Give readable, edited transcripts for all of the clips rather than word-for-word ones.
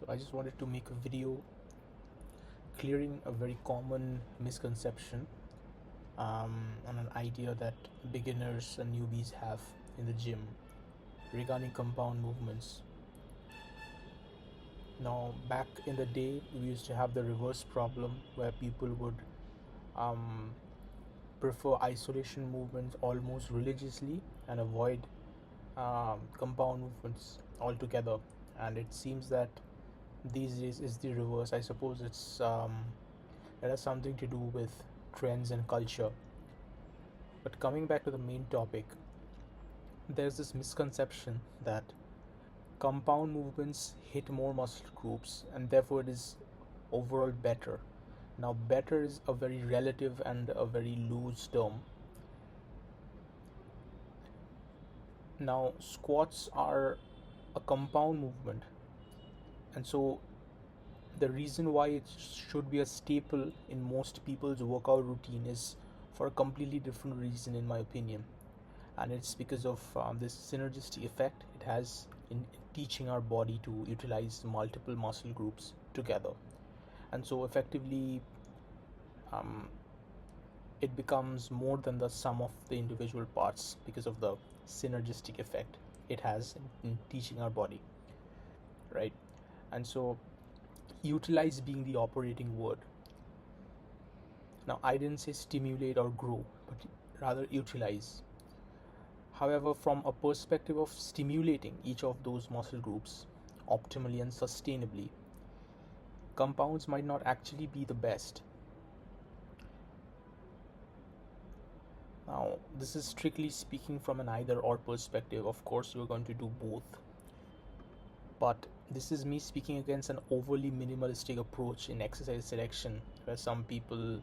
So I just wanted to make a video clearing a very common misconception on an idea that beginners and newbies have in the gym regarding compound movements. Now, back in the day, we used to have the reverse problem where people would um, prefer isolation movements almost religiously and avoid compound movements altogether. And it seems that these days is the reverse. I suppose it has something to do with trends and culture. But coming back to the main topic, there's this misconception that compound movements hit more muscle groups and therefore it is overall better. Now, better is a very relative and a very loose term. Now, squats are a compound movement, and so the reason why it should be a staple in most people's workout routine is for a completely different reason, in my opinion. And it's because of this synergistic effect it has in teaching our body to utilize multiple muscle groups together. And so effectively um, it becomes more than the sum of the individual parts because of the synergistic effect it has in teaching our body, right? And so utilize being the operating word. Now, I didn't say stimulate or grow, but rather utilize. However, from a perspective of stimulating each of those muscle groups optimally and sustainably, compounds might not actually be the best. Now, this is strictly speaking from an either or perspective. Of course, you're going to do both. But this is me speaking against an overly minimalistic approach in exercise selection, where some people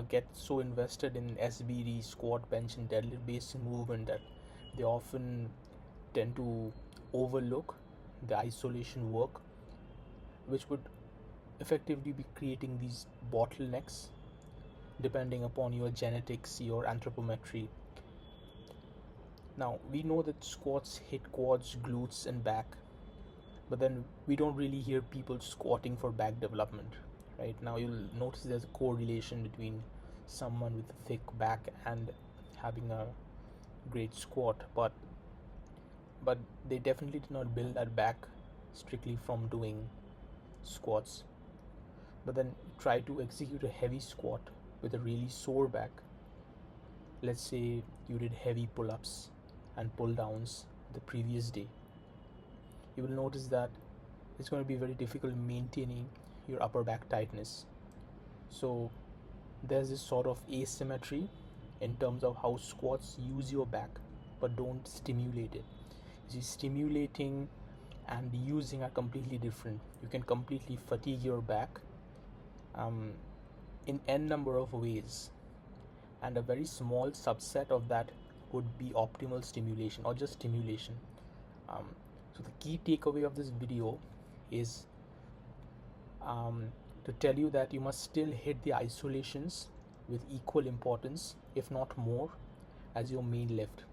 get so invested in SBD, squat, bench, and deadlift based movement that they often tend to overlook the isolation work, which would effectively be creating these bottlenecks depending upon your genetics, your anthropometry. Now, we know that squats hit quads, glutes, and back, but then we don't really hear people squatting for back development. Right now, you'll notice there's a correlation between someone with a thick back and having a great squat, but they definitely did not build that back strictly from doing squats. But then try to execute a heavy squat with a really sore back. Let's say you did heavy pull-ups and pull-downs the previous day. You will notice that it's going to be very difficult maintaining your upper back tightness. So there's this sort of asymmetry in terms of how squats use your back but don't stimulate it. You see, stimulating and using are completely different. You can completely fatigue your back in n number of ways, and a very small subset of that would be optimal stimulation or just stimulation. So the key takeaway of this video is to tell you that you must still hit the isolations with equal importance, if not more, as your main lift.